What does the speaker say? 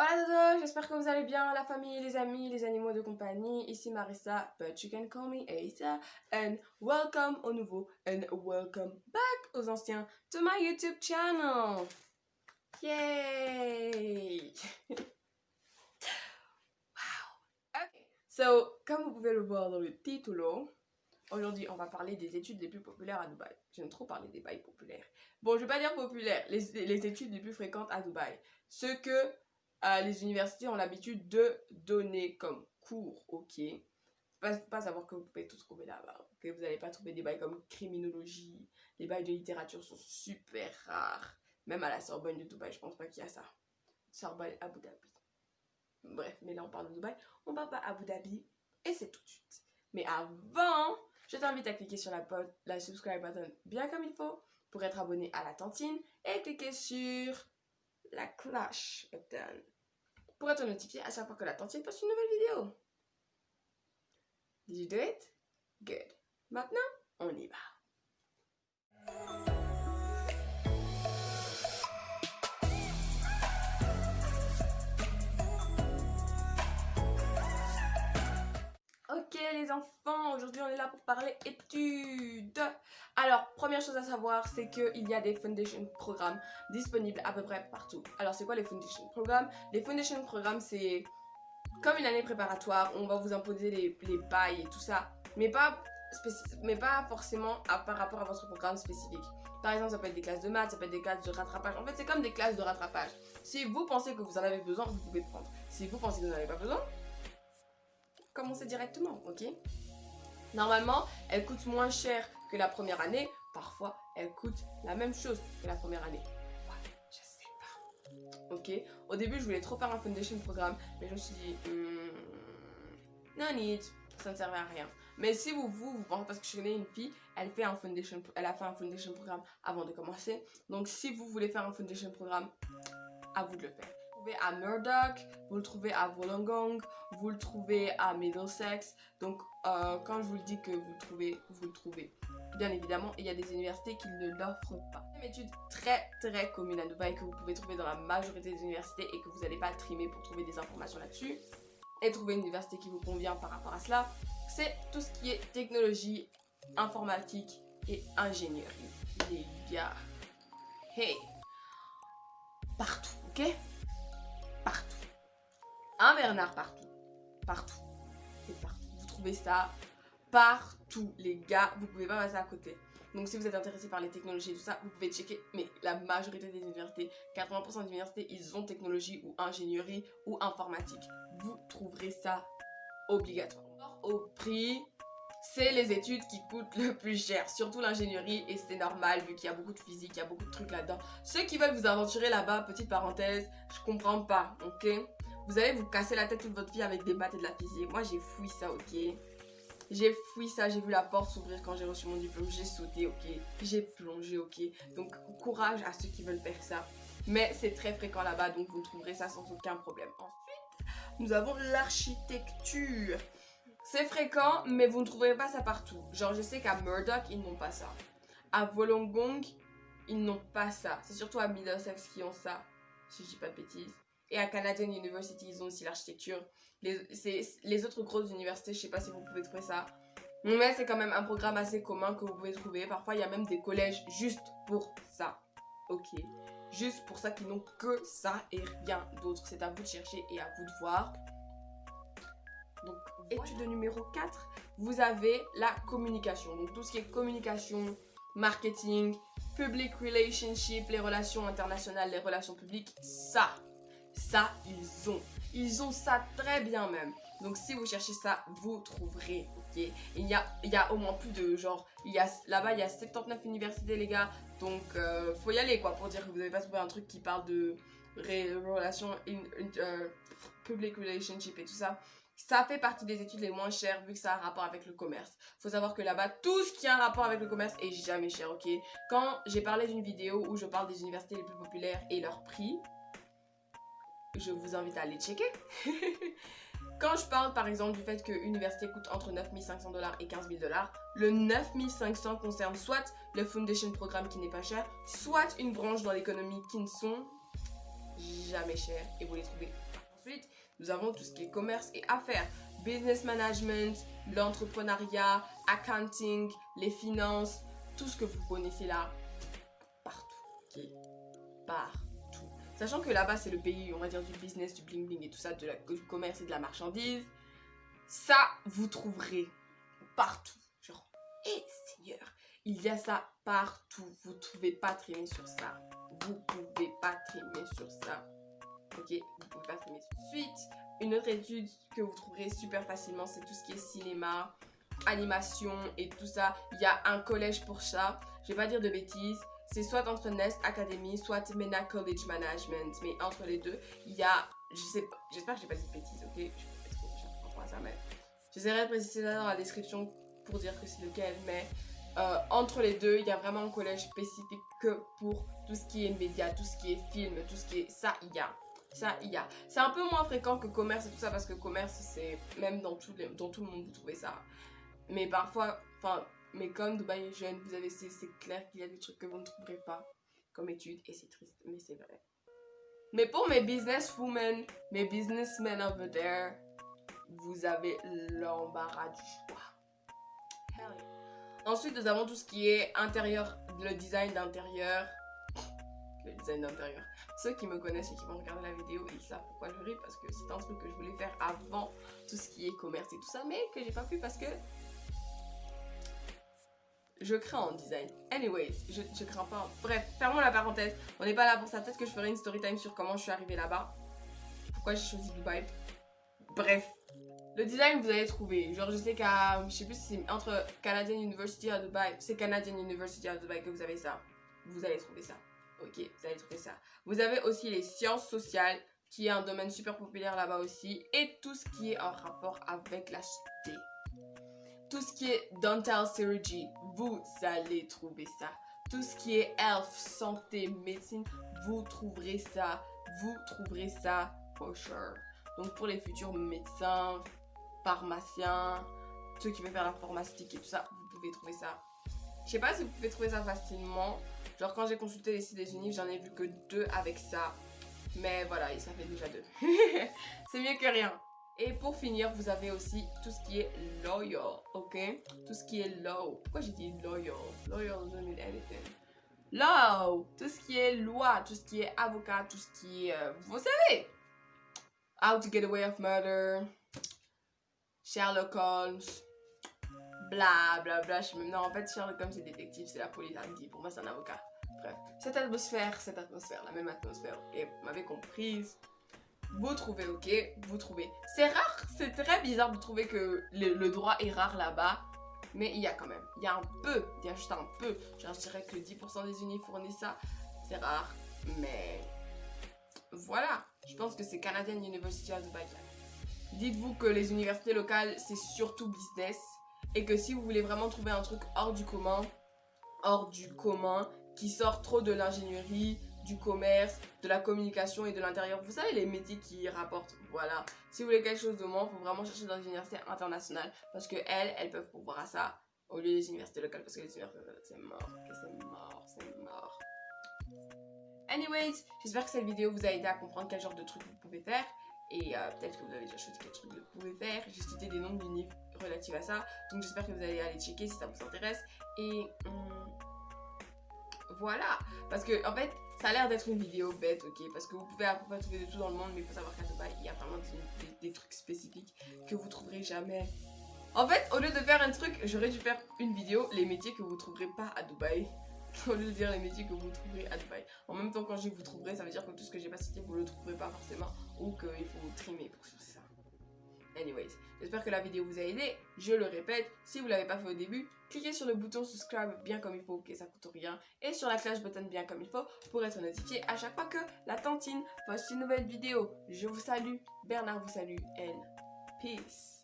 Hola a todos, j'espère que vous allez bien, la famille, les amis, les animaux de compagnie. Ici Marissa, but you can call me Asa. And welcome aux nouveaux and welcome back aux anciens to my YouTube channel. Yay! Wow! Ok, so, comme vous pouvez le voir dans le titre, aujourd'hui on va parler des études les plus populaires à Dubaï. J'aime trop parler des bails populaires. Bon, je vais pas dire populaires, les études les plus fréquentes à Dubaï. Ce que les universités ont l'habitude de donner comme cours, ok? Pas savoir que vous pouvez tout trouver là-bas, ok? Vous n'allez pas trouver des bails comme criminologie, les bails de littérature sont super rares. Même à la Sorbonne de Dubaï, je pense pas qu'il y a ça. Sorbonne, Abu Dhabi. Bref, mais là on parle de Dubaï, on parle pas Abu Dhabi, et c'est tout de suite. Mais avant, je t'invite à cliquer sur la subscribe button bien comme il faut pour être abonné à la tantine et cliquer sur la cloche button pour être notifié à chaque fois que la tantine poste une nouvelle vidéo. Did you do it? Good. Maintenant, on y va. Ok les enfants, aujourd'hui on est là pour parler études. Alors, première chose à savoir, c'est qu'il y a des foundation programmes disponibles à peu près partout. Alors, c'est quoi les foundation programmes? Les foundation programmes, c'est comme une année préparatoire, on va vous imposer les bails et tout ça, mais pas forcément par rapport à votre programme spécifique. Par exemple, ça peut être des classes de maths, ça peut être des classes de rattrapage. En fait, c'est comme des classes de rattrapage. Si vous pensez que vous en avez besoin, vous pouvez prendre. Si vous pensez que vous n'en avez pas besoin, commencez directement, ok? Normalement, elle coûte moins cher que la première année. Parfois, elle coûte la même chose que la première année. Ouais, je sais pas. Ok? Au début, je voulais trop faire un foundation programme, mais je me suis dit, no need, ça ne servait à rien. Mais si vous pensez, parce que je connais une fille, elle a fait un foundation programme avant de commencer. Donc, si vous voulez faire un foundation programme, à vous de le faire. Vous le trouvez à Murdoch, vous le trouvez à Wollongong, vous le trouvez à Middlesex. Donc, quand je vous le dis que vous le trouvez. Bien évidemment, il y a des universités qui ne l'offrent pas. C'est une étude très très commune à Dubaï que vous pouvez trouver dans la majorité des universités et que vous n'allez pas trimer pour trouver des informations là-dessus. Et trouver une université qui vous convient par rapport à cela, c'est tout ce qui est technologie, informatique et ingénierie. Les gars, hey, partout, ok? Partout. Un Bernard partout. Partout. C'est partout. Vous trouvez ça partout, les gars. Vous pouvez pas passer à côté. Donc si vous êtes intéressé par les technologies et tout ça, vous pouvez checker. Mais la majorité des universités, 80% des universités, ils ont technologie ou ingénierie ou informatique. Vous trouverez ça obligatoire. Au prix, c'est les études qui coûtent le plus cher, surtout l'ingénierie, et c'est normal vu qu'il y a beaucoup de physique, il y a beaucoup de trucs là-dedans. Ceux qui veulent vous aventurer là-bas, petite parenthèse, je comprends pas, ok? Vous allez vous casser la tête toute votre vie avec des maths et de la physique. Moi j'ai fouillé ça, ok? J'ai fouillé ça, j'ai vu la porte s'ouvrir quand j'ai reçu mon diplôme, j'ai sauté, ok? J'ai plongé, ok? Donc courage à ceux qui veulent faire ça. Mais c'est très fréquent là-bas, donc vous trouverez ça sans aucun problème. Ensuite, nous avons l'architecture. C'est fréquent, mais vous ne trouverez pas ça partout. Genre, je sais qu'à Murdoch, ils n'ont pas ça. À Wollongong, ils n'ont pas ça. C'est surtout à Middlesex qui ont ça, si je dis pas de bêtises. Et à Canadian University, ils ont aussi l'architecture. Les autres grosses universités, je sais pas si vous pouvez trouver ça. Mais c'est quand même un programme assez commun que vous pouvez trouver. Parfois, il y a même des collèges juste pour ça. Ok. Juste pour ça qu'ils n'ont que ça et rien d'autre. C'est à vous de chercher et à vous de voir. Donc, étude numéro 4, vous avez la communication. Donc, tout ce qui est communication, marketing, public relationship, les relations internationales, les relations publiques, ça, ils ont. Ils ont ça très bien même. Donc, si vous cherchez ça, vous trouverez, ok? Il y a au moins plus de, genre, là-bas, il y a 79 universités, les gars. Donc, faut y aller, quoi, pour dire que vous n'avez pas trouvé un truc qui parle de relations, public relationship et tout ça. Ça fait partie des études les moins chères vu que ça a un rapport avec le commerce. Faut savoir que là-bas, tout ce qui a un rapport avec le commerce est jamais cher, ok? Quand j'ai parlé d'une vidéo où je parle des universités les plus populaires et leurs prix, je vous invite à aller checker. Quand je parle par exemple du fait qu'une université coûte entre 9 500 $ et 15 000 $, le 9 500 concerne soit le Foundation Programme qui n'est pas cher, soit une branche dans l'économie qui ne sont jamais chères et vous les trouvez Ensuite, nous avons tout ce qui est commerce et affaires, business management, l'entrepreneuriat, accounting, les finances, tout ce que vous connaissez là, partout, ok? Partout. Sachant que là-bas, c'est le pays, on va dire, du business, du bling bling et tout ça, du commerce et de la marchandise. Ça, vous trouverez partout. Genre, Seigneur, il y a ça partout. Vous ne pouvez pas trimer sur ça. Vous pouvez pas trimer sur ça. Ok, vous pouvez pas trimer sur ça. Ensuite, une autre étude que vous trouverez super facilement, c'est tout ce qui est cinéma, animation et tout ça. Il y a un collège pour ça. Je vais pas dire de bêtises. C'est soit entre Nest Academy, soit Mena College Management. Mais entre les deux, il y a, je sais pas, j'espère que j'ai pas dit de bêtises, ok? Je vais pas trop méchante par rapport à ça, mais j'essaierai de préciser ça dans la description pour dire que c'est lequel. Mais entre les deux, il y a vraiment un collège spécifique que pour tout ce qui est média, tout ce qui est film, tout ce qui est... Ça, il y a. Ça, il y a. C'est un peu moins fréquent que commerce et tout ça parce que commerce, c'est même dans tout le monde, vous trouvez ça. Mais parfois, enfin, mais comme Dubaï est jeune, vous avez, c'est clair qu'il y a des trucs que vous ne trouverez pas comme études et c'est triste, mais c'est vrai. Mais pour mes businesswomen, mes businessmen over there, vous avez l'embarras du choix. Hell yeah. Ensuite, nous avons tout ce qui est intérieur, le design d'intérieur. Le design d'intérieur. Ceux qui me connaissent et qui vont regarder la vidéo, ils savent pourquoi je ris parce que c'est un truc que je voulais faire avant tout ce qui est commerce et tout ça, mais que j'ai pas pu parce que je crains en design. Anyways, je crains pas. Bref, fermons la parenthèse. On n'est pas là pour ça. Peut-être que je ferai une story time sur comment je suis arrivée là-bas. Pourquoi j'ai choisi Dubaï. Bref. Le design, vous allez trouver. Genre, je sais qu'à, je sais plus si c'est entre Canadian University à Dubaï. C'est Canadian University à Dubaï que vous avez ça. Vous allez trouver ça. Ok, vous allez trouver ça. Vous avez aussi les sciences sociales, qui est un domaine super populaire là-bas aussi. Et tout ce qui est en rapport avec la santé. Tout ce qui est dental surgery, vous allez trouver ça. Tout ce qui est health, santé, médecine, vous trouverez ça. Vous trouverez ça for sure. Donc pour les futurs médecins, pharmaciens, ceux qui veulent faire l'informatique et tout ça, vous pouvez trouver ça. Je sais pas si vous pouvez trouver ça facilement. Genre quand j'ai consulté les sites des unis, j'en ai vu que 2 avec ça. Mais voilà, ça fait déjà 2. C'est mieux que rien. Et pour finir, vous avez aussi tout ce qui est lawyer, ok? Tout ce qui est law. Pourquoi j'ai dit lawyer? Lawyer doesn't mean anything. Law, tout ce qui est loi, tout ce qui est avocat, tout ce qui est... vous savez! How to get away with murder, Sherlock Holmes, bla bla bla. Non, en fait, Sherlock Holmes c'est détective, c'est la police, pour moi c'est un avocat. Bref, cette atmosphère, la même atmosphère, ok? Vous m'avez comprise. Vous trouvez, ok, vous trouvez. C'est rare, c'est très bizarre de trouver que le droit est rare là-bas. Mais il y a quand même, il y a un peu, il y a juste un peu. Genre je dirais que 10% des unis fournissent ça. C'est rare, mais voilà. Je pense que c'est Canadian University of Dubai. Dites-vous que les universités locales, c'est surtout business. Et que si vous voulez vraiment trouver un truc hors du commun, qui sort trop de l'ingénierie, du commerce, de la communication et de l'intérieur. Vous savez, les métiers qui rapportent, voilà. Si vous voulez quelque chose de moins, il faut vraiment chercher dans les universités internationales parce que elles peuvent pourvoir à ça au lieu des universités locales parce que les universités locales, c'est mort. Anyways, j'espère que cette vidéo vous a aidé à comprendre quel genre de trucs vous pouvez faire et peut-être que vous avez déjà choisi quel truc vous pouvez faire. J'ai cité des noms d'unis relatifs à ça, donc j'espère que vous allez aller checker si ça vous intéresse et... voilà, parce que en fait ça a l'air d'être une vidéo bête, ok, parce que vous pouvez à peu près trouver de tout dans le monde, mais il faut savoir qu'à Dubaï il y a vraiment des trucs spécifiques que vous trouverez jamais. En fait, au lieu de faire un truc, j'aurais dû faire une vidéo les métiers que vous trouverez pas à Dubaï. Au lieu de dire les métiers que vous trouverez à Dubaï. En même temps, quand je dis que vous trouverez, ça veut dire que tout ce que j'ai pas cité vous le trouverez pas forcément ou qu'il faut trimer pour ça. Anyways, j'espère que la vidéo vous a aidé. Je le répète, si vous l'avez pas fait au début, cliquez sur le bouton subscribe bien comme il faut, ok, ça coûte rien. Et sur la cloche button bien comme il faut pour être notifié à chaque fois que la tantine poste une nouvelle vidéo. Je vous salue, Bernard vous salue, and peace.